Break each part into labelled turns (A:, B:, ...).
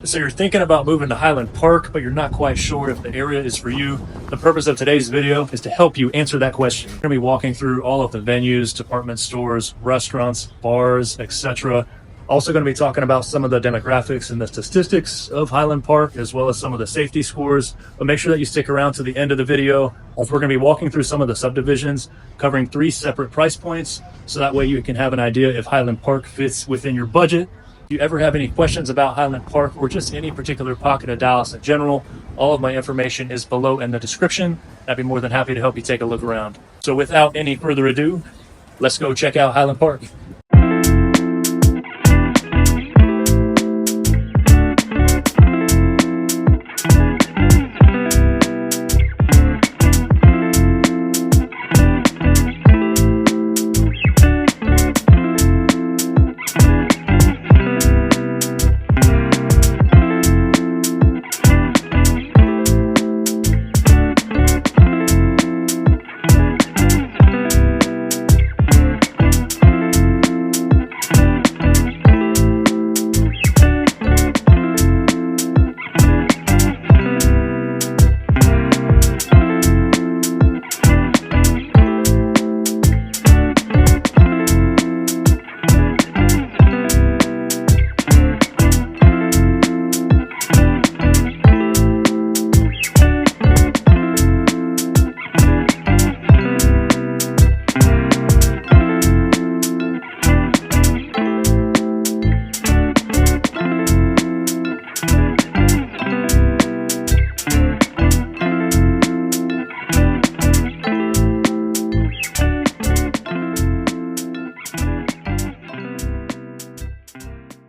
A: So you're thinking about moving to Highland Park, but you're not quite sure if the area is for you. The purpose of today's video is to help you answer that question. We're going to be walking through all of the venues, department stores, restaurants, bars, etc. Also going to be talking about some of the demographics and the statistics of Highland Park, as well as some of the safety scores. But make sure that you stick around to the end of the video, as we're going to be walking through some of the subdivisions, covering 3 separate price points, so that way you can have an idea if Highland Park fits within your budget. If you ever have any questions about Highland Park or just any particular pocket of Dallas in general, all of my information is below in the description. I'd be more than happy to help you take a look around. So without any further ado, let's go check out Highland Park.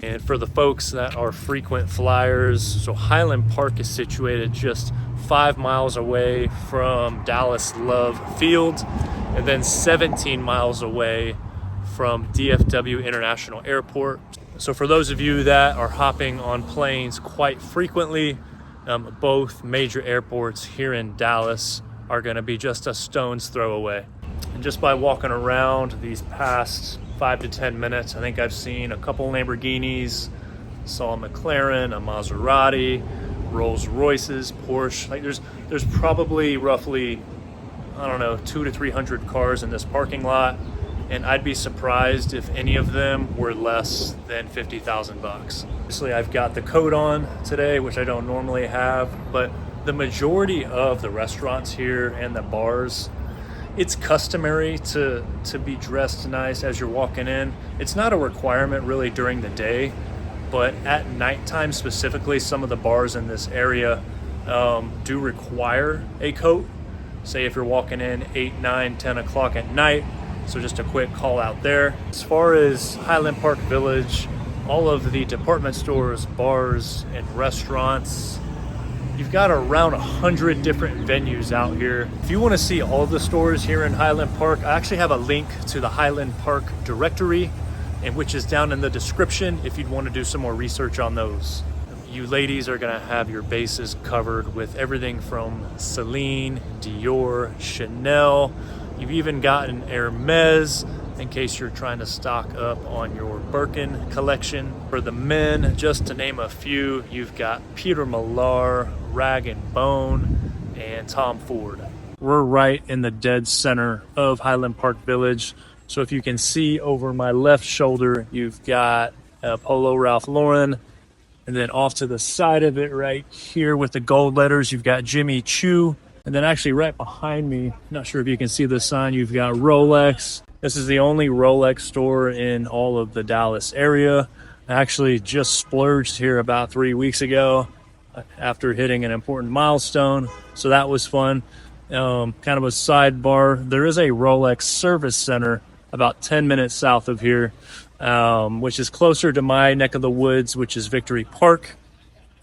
A: And for the folks that are frequent flyers, so Highland Park is situated just 5 miles away from Dallas Love Field, and then 17 miles away from DFW International Airport. So for those of you that are hopping on planes quite frequently, both major airports here in Dallas are going to be just a stone's throw away. And just by walking around these past 5 to 10 minutes, I think I've seen a couple Lamborghinis, saw a McLaren, a Maserati, Rolls Royces, Porsche. Like there's probably roughly, I don't know, 200 to 300 cars in this parking lot, and I'd be surprised if any of them were less than $50,000 bucks. Obviously, I've got the coat on today, which I don't normally have, but the majority of the restaurants here and the bars, it's customary to be dressed nice as you're walking in. It's not a requirement really during the day, but at nighttime specifically, some of the bars in this area do require a coat. Say if you're walking in 8, 9, 10 o'clock at night. So just a quick call out there. As far as Highland Park Village, all of the department stores, bars, and restaurants, you've got around 100 different venues out here. If you want to see all of the stores here in Highland Park, I actually have a link to the Highland Park directory, and which is down in the description if you'd want to do some more research on those. You ladies are going to have your bases covered with everything from Celine, Dior, Chanel. You've even gotten Hermes in case you're trying to stock up on your Birkin collection. For the men, just to name a few, you've got Peter Millar, Rag & Bone, and Tom Ford. We're right in the dead center of Highland Park Village. So if you can see over my left shoulder, you've got Polo Ralph Lauren. And then off to the side of it right here with the gold letters, you've got Jimmy Choo. And then actually right behind me, not sure if you can see the sign, you've got Rolex. This is the only Rolex store in all of the Dallas area. I actually just splurged here about 3 weeks ago after hitting an important milestone. So that was fun. Kind of a sidebar. There is a Rolex service center about 10 minutes south of here, which is closer to my neck of the woods, which is Victory Park.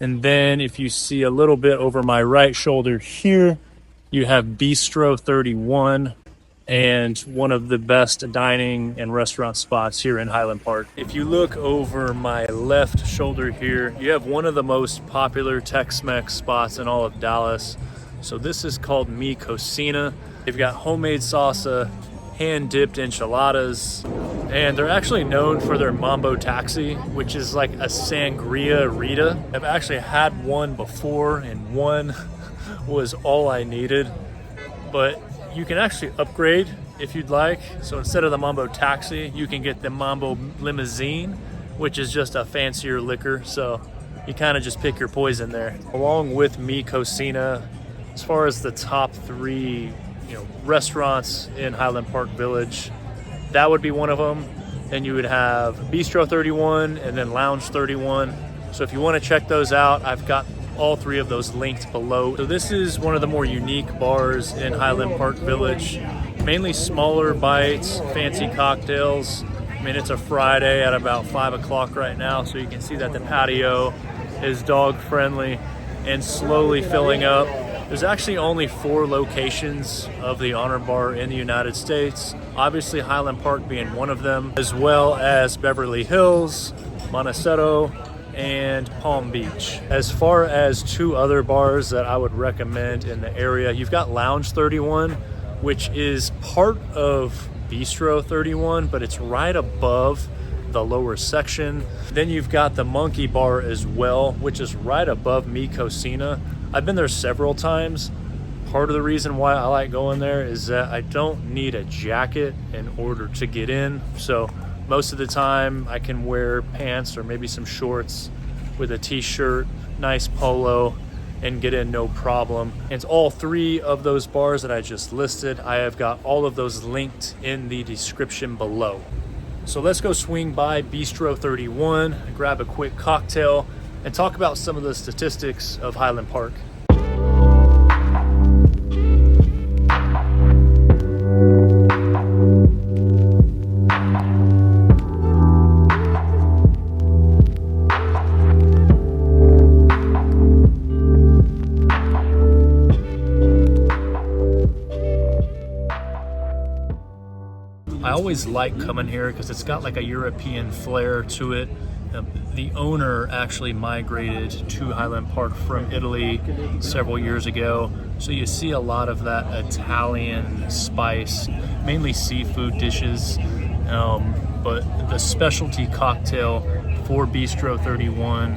A: And then if you see a little bit over my right shoulder here, you have Bistro 31, and one of the best dining and restaurant spots here in Highland Park. If you look over my left shoulder here, you have one of the most popular Tex-Mex spots in all of Dallas. So this is called Mi Cocina. They've got homemade salsa, hand-dipped enchiladas, And they're actually known for their Mambo Taxi, which is like a sangria Rita. I've actually had one before, and one was all I needed. But you can actually upgrade if you'd like. So instead of the Mambo Taxi, you can get the Mambo Limousine, which is just a fancier liquor. So you kind of just pick your poison there. Along with Mi Cocina, as far as the top three, restaurants in Highland Park Village, that would be one of them. Then you would have Bistro 31 and then Lounge 31. So if you want to check those out, I've got all three of those linked below. So this is one of the more unique bars in Highland Park Village. Mainly smaller bites, fancy cocktails. I mean, it's a Friday at about 5 o'clock right now, so you can see that the patio is dog friendly and slowly filling up. There's actually only 4 locations of the Honor Bar in the United States. Obviously Highland Park being one of them, as well as Beverly Hills, Montecito, and Palm Beach. As far as 2 other bars that I would recommend in the area, you've got Lounge 31, which is part of Bistro 31, but it's right above the lower section. Then you've got the Monkey Bar as well, which is right above Mi Cocina. I've been there several times. Part of the reason why I like going there is that I don't need a jacket in order to get in. So most of the time I can wear pants or maybe some shorts with a t-shirt, nice polo, and get in no problem. And all 3 of those bars that I just listed, I have got all of those linked in the description below. So let's go swing by Bistro 31, grab a quick cocktail, and talk about some of the statistics of Highland Park. I always like coming here because it's got like a European flair to it. The owner actually migrated to Highland Park from Italy several years ago. So you see a lot of that Italian spice, mainly seafood dishes. But the specialty cocktail for Bistro 31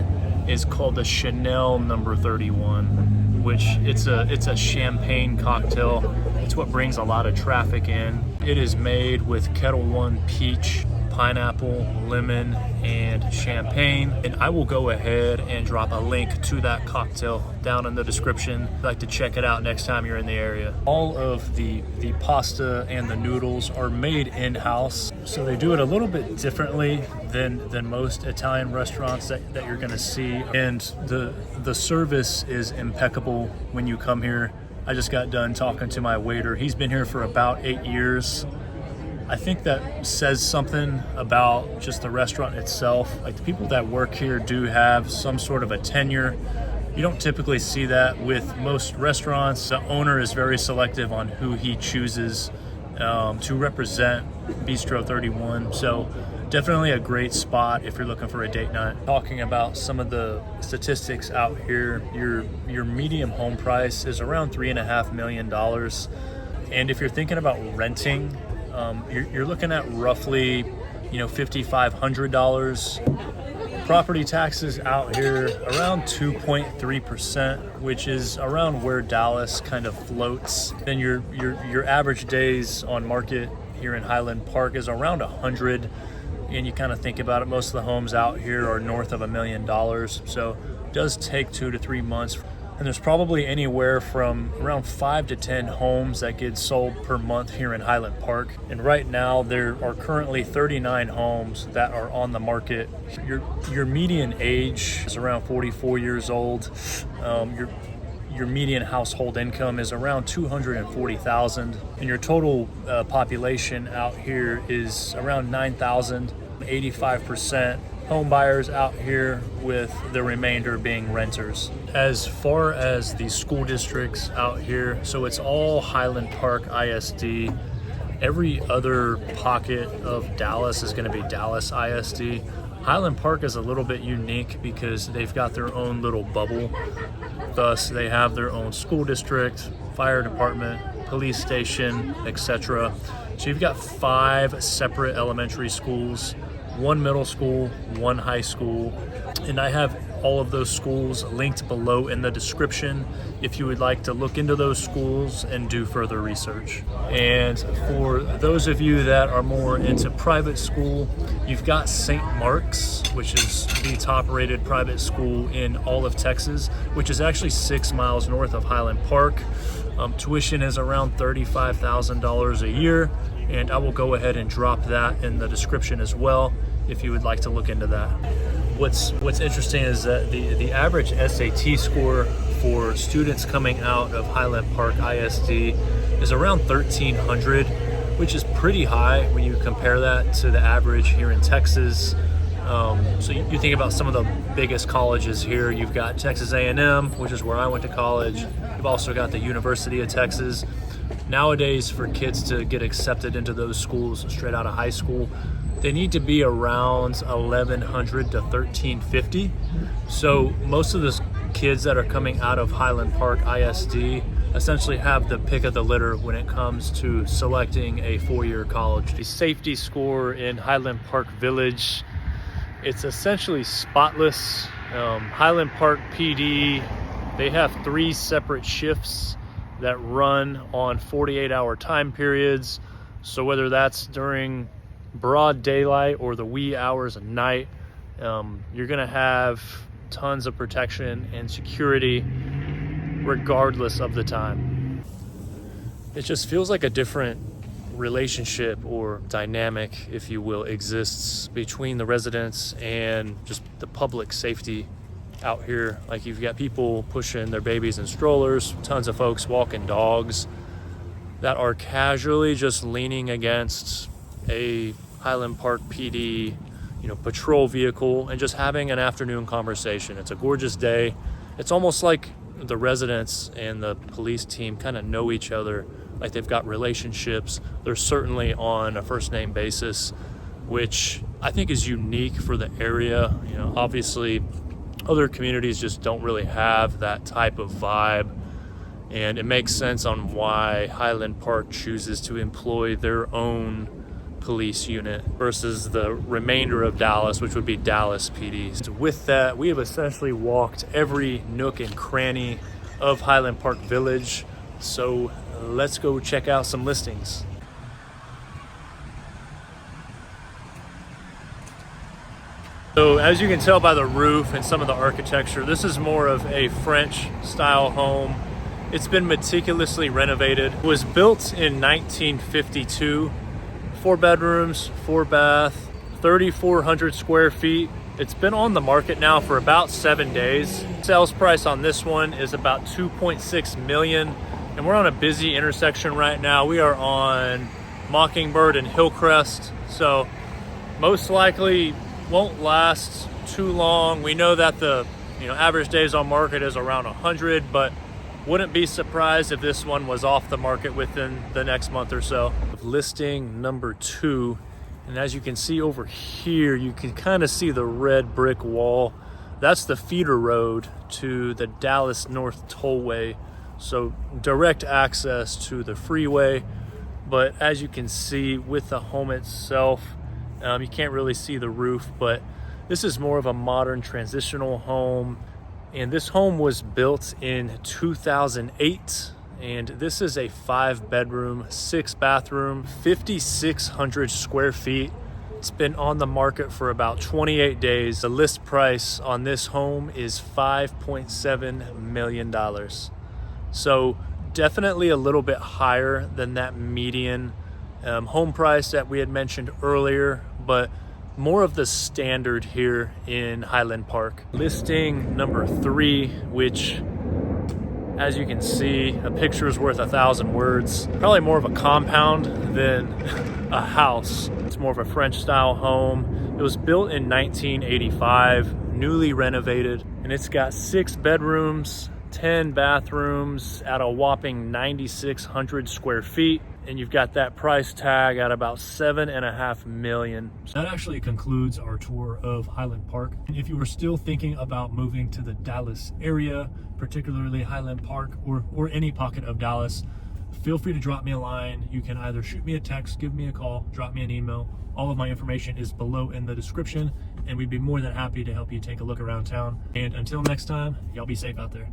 A: is called the Chanel number 31, which it's a champagne cocktail. It's what brings a lot of traffic in. It is made with Kettle One peach, pineapple, lemon, and champagne. And I will go ahead and drop a link to that cocktail down in the description. I'd like to check it out next time you're in the area. All of the pasta and the noodles are made in-house, so they do it a little bit differently than most Italian restaurants that you're gonna see. And the service is impeccable when you come here. I just got done talking to my waiter. He's been here for about 8 years. I think that says something about just the restaurant itself. Like, the people that work here do have some sort of a tenure. You don't typically see that with most restaurants. The owner is very selective on who he chooses to represent Bistro 31. So definitely a great spot if you're looking for a date night. Talking about some of the statistics out here, your medium home price is around $3.5 million. And if you're thinking about renting, you're looking at roughly, $5,500. Property taxes out here around 2.3%, which is around where Dallas kind of floats. Then your average days on market here in Highland Park is around 100. And you kind of think about it, most of the homes out here are north of $1 million. So it does take 2 to 3 months. And there's probably anywhere from around 5 to 10 homes that get sold per month here in Highland Park. And right now there are currently 39 homes that are on the market. Your median age is around 44 years old. Your median household income is around $240,000, and your total population out here is around 9,000. 85% home buyers out here, with the remainder being renters. As far as the school districts out here, so it's all Highland Park ISD. Every other pocket of Dallas is going to be Dallas ISD. Highland Park is a little bit unique because they've got their own little bubble. Thus, they have their own school district, fire department, police station, etc. So you've got 5 separate elementary schools, 1 middle school, 1 high school, and I have all of those schools linked below in the description if you would like to look into those schools and do further research. And for those of you that are more into private school, you've got St. Mark's, which is the top rated private school in all of Texas, which is actually 6 miles north of Highland Park. Tuition is around $35,000 a year, and I will go ahead and drop that in the description as well if you would like to look into that. What's interesting is that the average SAT score for students coming out of Highland Park ISD is around 1,300, which is pretty high when you compare that to the average here in Texas. So you think about some of the biggest colleges here. You've got Texas A&M, which is where I went to college. You've also got the University of Texas. Nowadays, for kids to get accepted into those schools straight out of high school, they need to be around 1,100 to 1,350. So most of the kids that are coming out of Highland Park ISD essentially have the pick of the litter when it comes to selecting a 4-year college. The safety score in Highland Park Village, it's essentially spotless. Highland Park PD, they have 3 separate shifts that run on 48-hour time periods. So whether that's during broad daylight or the wee hours of night, you're gonna have tons of protection and security regardless of the time. It just feels like a different relationship or dynamic, if you will, exists between the residents and just the public safety out here. Like, you've got people pushing their babies in strollers, tons of folks walking dogs that are casually just leaning against a Highland Park PD, patrol vehicle and just having an afternoon conversation. It's a gorgeous day. It's almost like the residents and the police team kind of know each other, like they've got relationships. They're certainly on a first name basis, which I think is unique for the area. Obviously other communities just don't really have that type of vibe, and it makes sense on why Highland Park chooses to employ their own police unit versus the remainder of Dallas, which would be Dallas PD. So with that, we have essentially walked every nook and cranny of Highland Park Village. So let's go check out some listings. So as you can tell by the roof and some of the architecture, this is more of a French style home. It's been meticulously renovated. It was built in 1952. 4 bedrooms, 4 bath, 3,400 square feet. It's been on the market now for about 7 days. Sales price on this one is about $2.6 million. And we're on a busy intersection right now. We are on Mockingbird and Hillcrest. So most likely won't last too long. We know that the average days on market is around 100, but wouldn't be surprised if this one was off the market within the next month or so. Listing number 2, and as you can see over here, you can kind of see the red brick wall. That's the feeder road to the Dallas North Tollway, so direct access to the freeway. But as you can see with the home itself, you can't really see the roof, but this is more of a modern transitional home. And this home was built in 2008, and this is a 5-bedroom, 6-bathroom, 5,600 square feet. It's been on the market for about 28 days. The list price on this home is $5.7 million. So definitely a little bit higher than that median home price that we had mentioned earlier, but more of the standard here in Highland Park. Listing number 3, which, as you can see, a picture is worth 1,000 words. Probably more of a compound than a house. It's more of a French style home. It was built in 1985, newly renovated, and it's got 6 bedrooms, 10 bathrooms at a whopping 9,600 square feet. And you've got that price tag at about $7.5 million. That actually concludes our tour of Highland Park. And if you were still thinking about moving to the Dallas area, particularly Highland Park or any pocket of Dallas, feel free to drop me a line. You can either shoot me a text, give me a call, drop me an email. All of my information is below in the description, and we'd be more than happy to help you take a look around town. And until next time, y'all be safe out there.